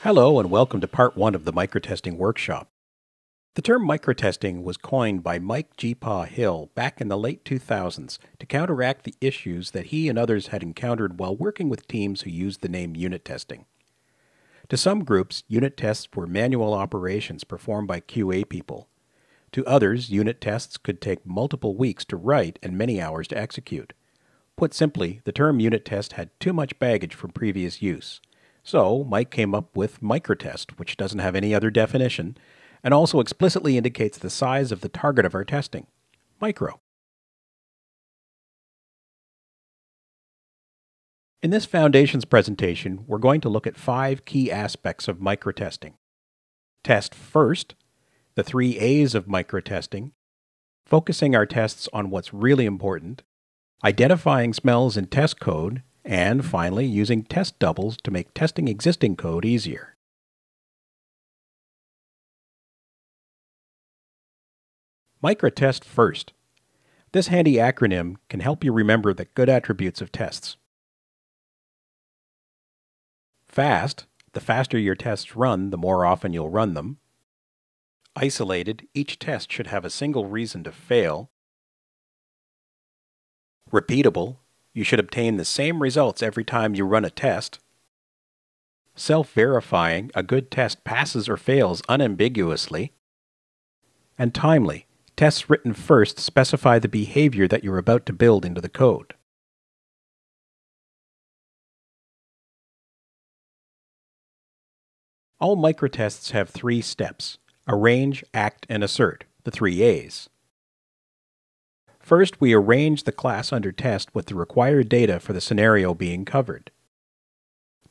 Hello and welcome to part 1 of the microtesting workshop. The term microtesting was coined by Mike G. Hill back in the late 2000s to counteract the issues that he and others had encountered while working with teams who used the name unit testing. To some groups, unit tests were manual operations performed by QA people. To others, unit tests could take multiple weeks to write and many hours to execute. Put simply, the term unit test had too much baggage from previous use. So, Mike came up with microtest, which doesn't have any other definition, and also explicitly indicates the size of the target of our testing, micro. In this Foundations presentation, we're going to look at 5 key aspects of microtesting. Test first, the 3 A's of microtesting, focusing our tests on what's really important, identifying smells in test code, and finally, using test doubles to make testing existing code easier. Microtest first. This handy acronym can help you remember the good attributes of tests. Fast. The faster your tests run, the more often you'll run them. Isolated. Each test should have a single reason to fail. Repeatable. You should obtain the same results every time you run a test. Self-verifying, a good test passes or fails unambiguously. And timely, tests written first specify the behavior that you're about to build into the code. All microtests have 3 steps: arrange, act, and assert, the 3 A's. First, we arrange the class under test with the required data for the scenario being covered.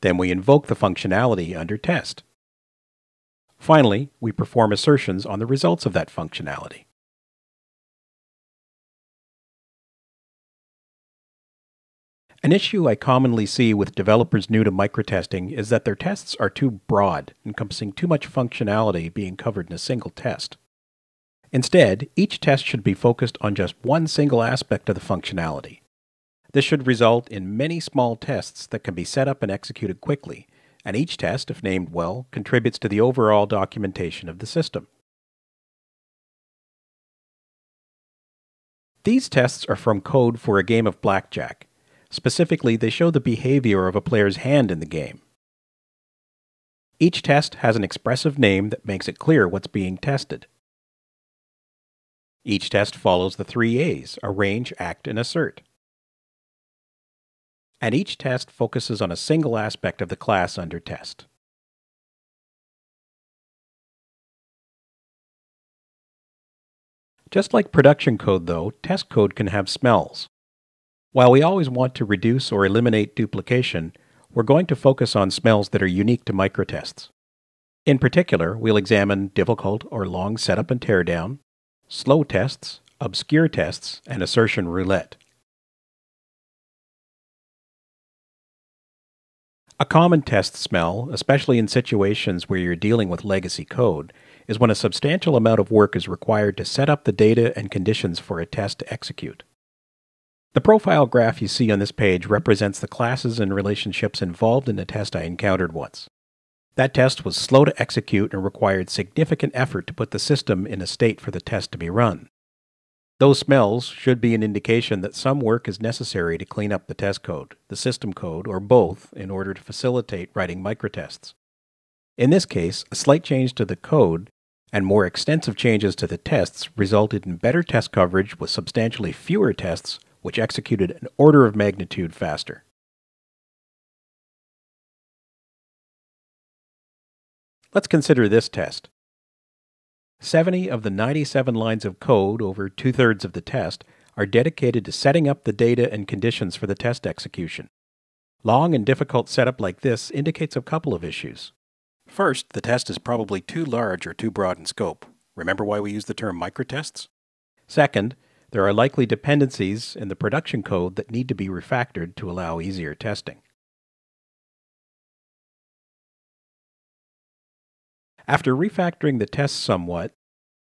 Then we invoke the functionality under test. Finally, we perform assertions on the results of that functionality. An issue I commonly see with developers new to microtesting is that their tests are too broad, encompassing too much functionality being covered in a single test. Instead, each test should be focused on just one single aspect of the functionality. This should result in many small tests that can be set up and executed quickly, and each test, if named well, contributes to the overall documentation of the system. These tests are from code for a game of blackjack. Specifically, they show the behavior of a player's hand in the game. Each test has an expressive name that makes it clear what's being tested. Each test follows the 3 A's, arrange, act, and assert. And each test focuses on a single aspect of the class under test. Just like production code, though, test code can have smells. While we always want to reduce or eliminate duplication, we're going to focus on smells that are unique to microtests. In particular, we'll examine difficult or long setup and teardown, slow tests, obscure tests, and assertion roulette. A common test smell, especially in situations where you're dealing with legacy code, is when a substantial amount of work is required to set up the data and conditions for a test to execute. The profile graph you see on this page represents the classes and relationships involved in a test I encountered once. That test was slow to execute and required significant effort to put the system in a state for the test to be run. Those smells should be an indication that some work is necessary to clean up the test code, the system code, or both in order to facilitate writing microtests. In this case, a slight change to the code and more extensive changes to the tests resulted in better test coverage with substantially fewer tests, which executed an order of magnitude faster. Let's consider this test. 70 of the 97 lines of code, over 2/3 of the test, are dedicated to setting up the data and conditions for the test execution. Long and difficult setup like this indicates a couple of issues. First, the test is probably too large or too broad in scope. Remember why we use the term microtests? Second, there are likely dependencies in the production code that need to be refactored to allow easier testing. After refactoring the tests somewhat,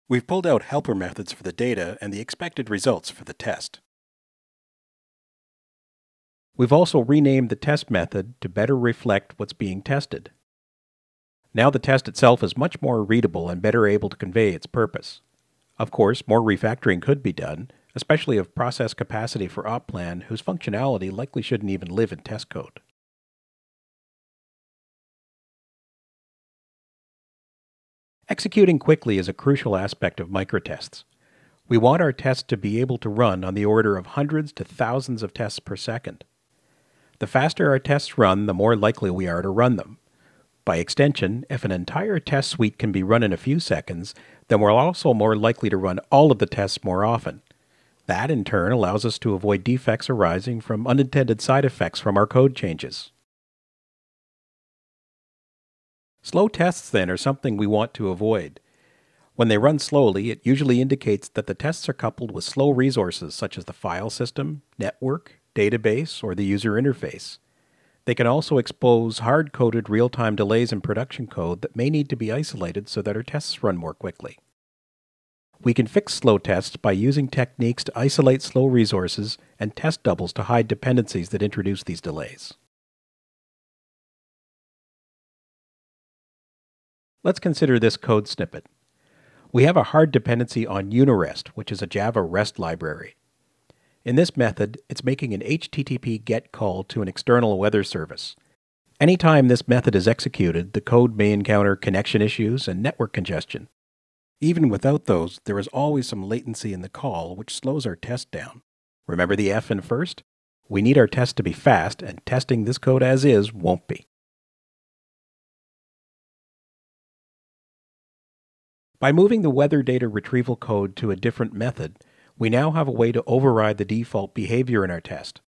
we've pulled out helper methods for the data and the expected results for the test. We've also renamed the test method to better reflect what's being tested. Now the test itself is much more readable and better able to convey its purpose. Of course, more refactoring could be done, especially of process capacity for OpPlan whose functionality likely shouldn't even live in test code. Executing quickly is a crucial aspect of microtests. We want our tests to be able to run on the order of hundreds to thousands of tests per second. The faster our tests run, the more likely we are to run them. By extension, if an entire test suite can be run in a few seconds, then we're also more likely to run all of the tests more often. That, in turn, allows us to avoid defects arising from unintended side effects from our code changes. Slow tests, then, are something we want to avoid. When they run slowly, it usually indicates that the tests are coupled with slow resources such as the file system, network, database, or the user interface. They can also expose hard-coded real-time delays in production code that may need to be isolated so that our tests run more quickly. We can fix slow tests by using techniques to isolate slow resources and test doubles to hide dependencies that introduce these delays. Let's consider this code snippet. We have a hard dependency on Unirest, which is a Java REST library. In this method, it's making an HTTP GET call to an external weather service. Anytime this method is executed, the code may encounter connection issues and network congestion. Even without those, there is always some latency in the call, which slows our test down. Remember the F in first? We need our test to be fast, and testing this code as is won't be. By moving the weather data retrieval code to a different method, we now have a way to override the default behavior in our test.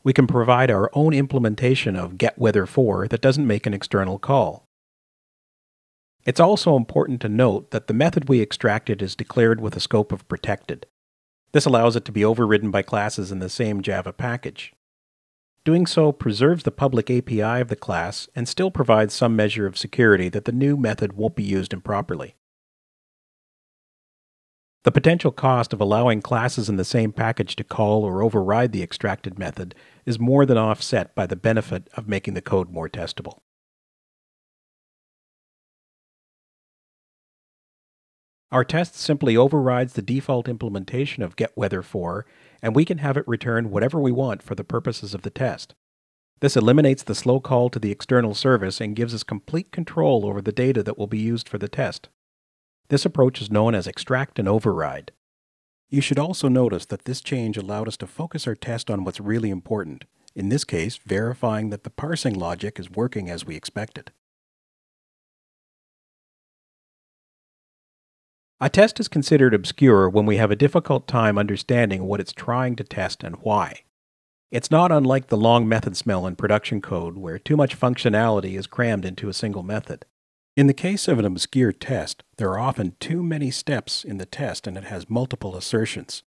We can provide our own implementation of getWeather4 that doesn't make an external call. It's also important to note that the method we extracted is declared with a scope of protected. This allows it to be overridden by classes in the same Java package. Doing so preserves the public API of the class and still provides some measure of security that the new method won't be used improperly. The potential cost of allowing classes in the same package to call or override the extracted method is more than offset by the benefit of making the code more testable. Our test simply overrides the default implementation of getWeather4, and we can have it return whatever we want for the purposes of the test. This eliminates the slow call to the external service and gives us complete control over the data that will be used for the test. This approach is known as extract and override. You should also notice that this change allowed us to focus our test on what's really important, in this case, verifying that the parsing logic is working as we expected. A test is considered obscure when we have a difficult time understanding what it's trying to test and why. It's not unlike the long method smell in production code, where too much functionality is crammed into a single method. In the case of an obscure test, there are often too many steps in the test and it has multiple assertions.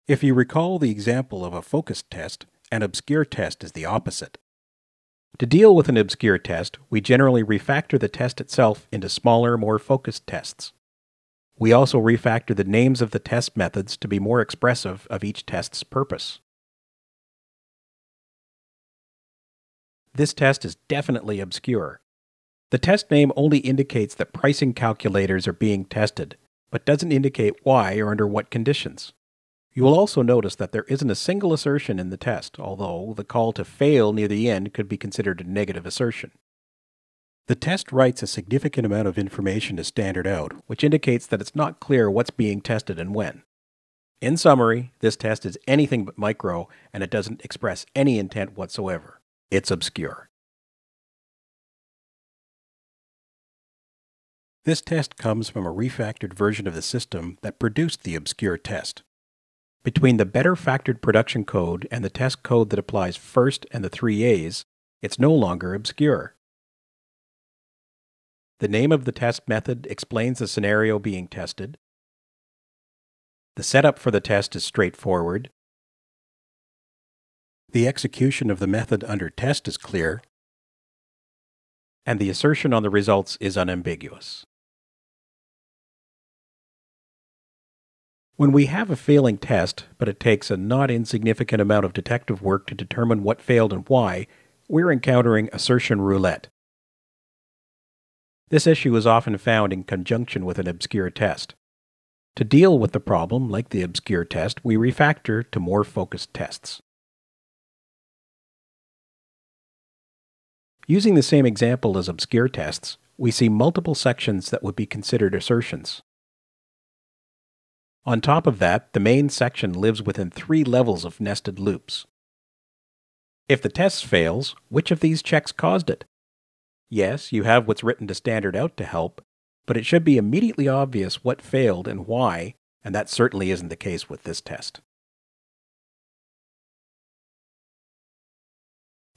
If you recall the example of a focused test, an obscure test is the opposite. To deal with an obscure test, we generally refactor the test itself into smaller, more focused tests. We also refactor the names of the test methods to be more expressive of each test's purpose. This test is definitely obscure. The test name only indicates that pricing calculators are being tested, but doesn't indicate why or under what conditions. You will also notice that there isn't a single assertion in the test, although the call to fail near the end could be considered a negative assertion. The test writes a significant amount of information to standard out, which indicates that it's not clear what's being tested and when. In summary, this test is anything but micro, and it doesn't express any intent whatsoever. It's obscure. This test comes from a refactored version of the system that produced the obscure test. Between the better factored production code and the test code that applies first and the 3 A's, it's no longer obscure. The name of the test method explains the scenario being tested. The setup for the test is straightforward. The execution of the method under test is clear. And the assertion on the results is unambiguous. When we have a failing test, but it takes a not insignificant amount of detective work to determine what failed and why, we're encountering assertion roulette. This issue is often found in conjunction with an obscure test. To deal with the problem, like the obscure test, we refactor to more focused tests. Using the same example as obscure tests, we see multiple sections that would be considered assertions. On top of that, the main section lives within 3 levels of nested loops. If the test fails, which of these checks caused it? Yes, you have what's written to standard out to help, but it should be immediately obvious what failed and why, and that certainly isn't the case with this test.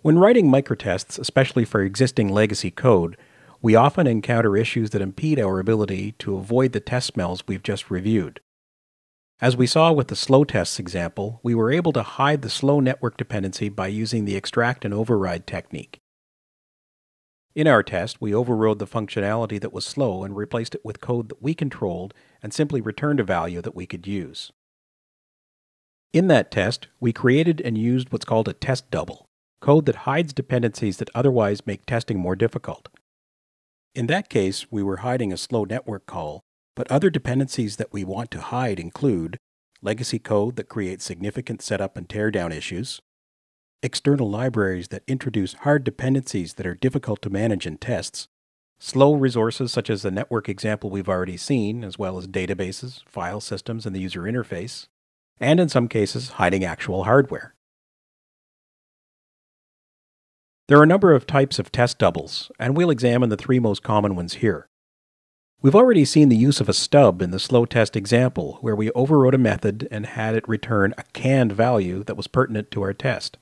When writing microtests, especially for existing legacy code, we often encounter issues that impede our ability to avoid the test smells we've just reviewed. As we saw with the slow tests example, we were able to hide the slow network dependency by using the extract and override technique. In our test, we overrode the functionality that was slow and replaced it with code that we controlled and simply returned a value that we could use. In that test, we created and used what's called a test double, code that hides dependencies that otherwise make testing more difficult. In that case, we were hiding a slow network call, but other dependencies that we want to hide include legacy code that creates significant setup and teardown issues, external libraries that introduce hard dependencies that are difficult to manage in tests, slow resources such as the network example we've already seen, as well as databases, file systems, and the user interface, and in some cases, hiding actual hardware. There are a number of types of test doubles, and we'll examine the 3 most common ones here. We've already seen the use of a stub in the slow test example, where we overrode a method and had it return a canned value that was pertinent to our test.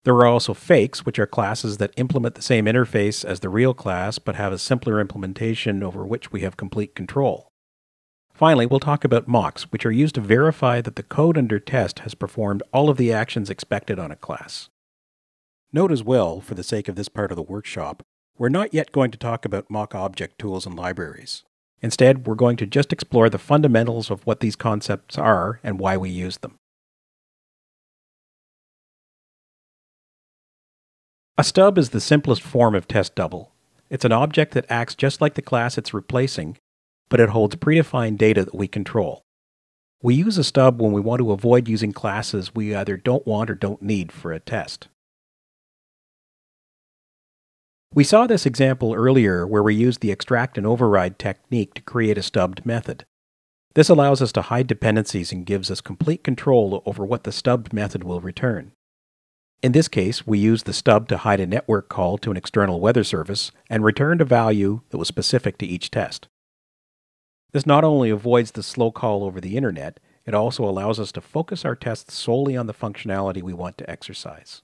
There are also fakes, which are classes that implement the same interface as the real class but have a simpler implementation over which we have complete control. Finally, we'll talk about mocks, which are used to verify that the code under test has performed all of the actions expected on a class. Note as well, for the sake of this part of the workshop, we're not yet going to talk about mock object tools and libraries. Instead, we're going to just explore the fundamentals of what these concepts are and why we use them. A stub is the simplest form of test double. It's an object that acts just like the class it's replacing, but it holds predefined data that we control. We use a stub when we want to avoid using classes we either don't want or don't need for a test. We saw this example earlier where we used the extract and override technique to create a stubbed method. This allows us to hide dependencies and gives us complete control over what the stubbed method will return. In this case, we used the stub to hide a network call to an external weather service and returned a value that was specific to each test. This not only avoids the slow call over the internet, it also allows us to focus our tests solely on the functionality we want to exercise.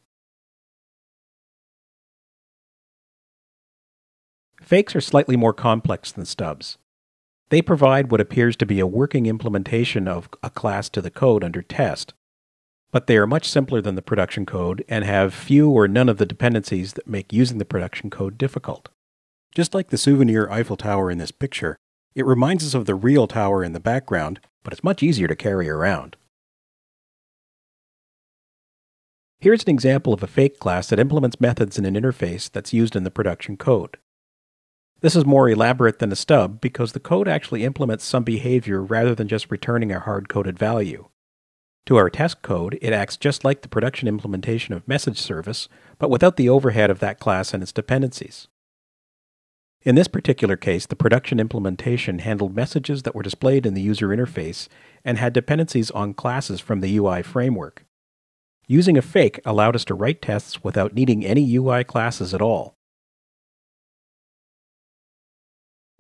Fakes are slightly more complex than stubs. They provide what appears to be a working implementation of a class to the code under test, but they are much simpler than the production code and have few or none of the dependencies that make using the production code difficult. Just like the souvenir Eiffel Tower in this picture, it reminds us of the real tower in the background, but it's much easier to carry around. Here's an example of a fake class that implements methods in an interface that's used in the production code. This is more elaborate than a stub because the code actually implements some behavior rather than just returning a hard-coded value. To our test code, it acts just like the production implementation of message service, but without the overhead of that class and its dependencies. In this particular case, the production implementation handled messages that were displayed in the user interface and had dependencies on classes from the UI framework. Using a fake allowed us to write tests without needing any UI classes at all.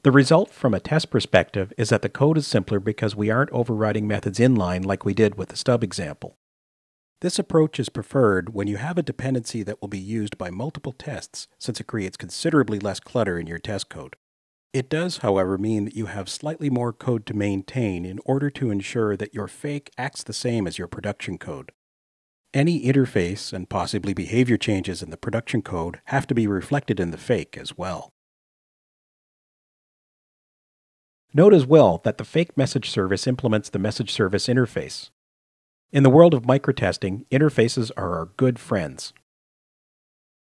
The result from a test perspective is that the code is simpler because we aren't overriding methods inline like we did with the stub example. This approach is preferred when you have a dependency that will be used by multiple tests, since it creates considerably less clutter in your test code. It does, however, mean that you have slightly more code to maintain in order to ensure that your fake acts the same as your production code. Any interface and possibly behavior changes in the production code have to be reflected in the fake as well. Note as well that the fake message service implements the message service interface. In the world of microtesting, interfaces are our good friends.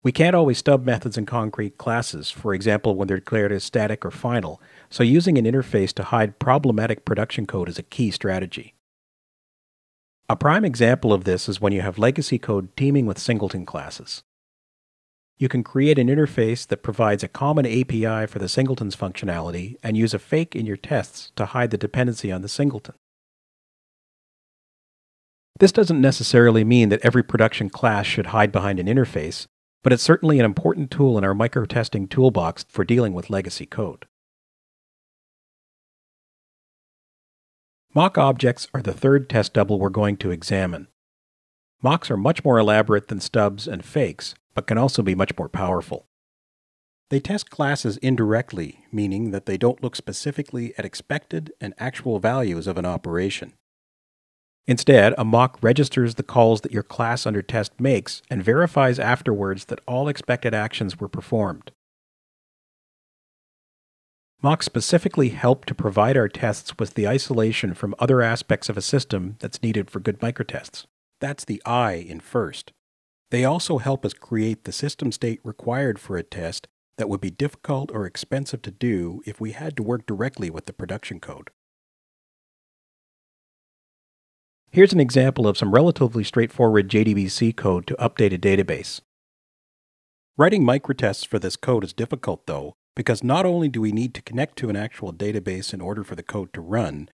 We can't always stub methods in concrete classes, for example when they're declared as static or final, so using an interface to hide problematic production code is a key strategy. A prime example of this is when you have legacy code teeming with singleton classes. You can create an interface that provides a common API for the singleton's functionality and use a fake in your tests to hide the dependency on the singleton. This doesn't necessarily mean that every production class should hide behind an interface, but it's certainly an important tool in our microtesting toolbox for dealing with legacy code. Mock objects are the third test double we're going to examine. Mocks are much more elaborate than stubs and fakes, but can also be much more powerful. They test classes indirectly, meaning that they don't look specifically at expected and actual values of an operation. Instead, a mock registers the calls that your class under test makes and verifies afterwards that all expected actions were performed. Mocks specifically help to provide our tests with the isolation from other aspects of a system that's needed for good microtests. That's the I in first. They also help us create the system state required for a test that would be difficult or expensive to do if we had to work directly with the production code. Here's an example of some relatively straightforward JDBC code to update a database. Writing microtests for this code is difficult though, because not only do we need to connect to an actual database in order for the code to run,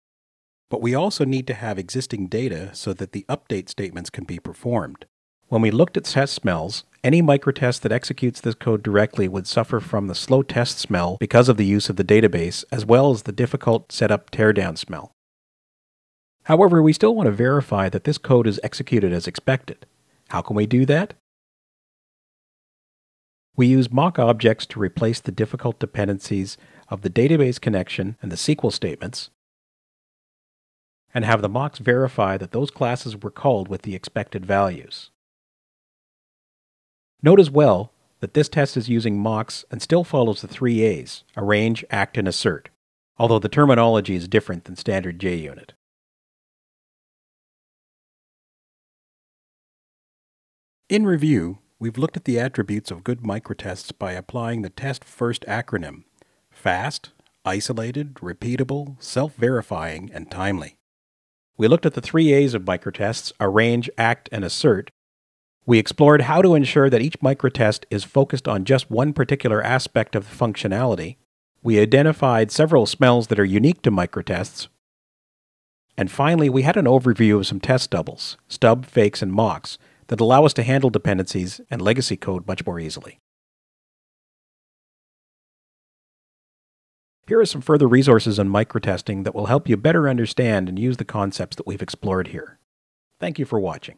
but we also need to have existing data so that the update statements can be performed. When we looked at test smells, any microtest that executes this code directly would suffer from the slow test smell because of the use of the database, as well as the difficult setup teardown smell. However, we still want to verify that this code is executed as expected. How can we do that? We use mock objects to replace the difficult dependencies of the database connection and the SQL statements, and have the mocks verify that those classes were called with the expected values. Note as well that this test is using mocks and still follows the 3 A's, arrange, act, and assert, although the terminology is different than standard JUnit. In review, we've looked at the attributes of good microtests by applying the test first acronym: fast, isolated, repeatable, self-verifying, and timely. We looked at the 3 A's of microtests: arrange, act, and assert. We explored how to ensure that each microtest is focused on just one particular aspect of the functionality. We identified several smells that are unique to microtests. And finally, we had an overview of some test doubles, stub, fakes, and mocks, that allow us to handle dependencies and legacy code much more easily. Here are some further resources on microtesting that will help you better understand and use the concepts that we've explored here. Thank you for watching.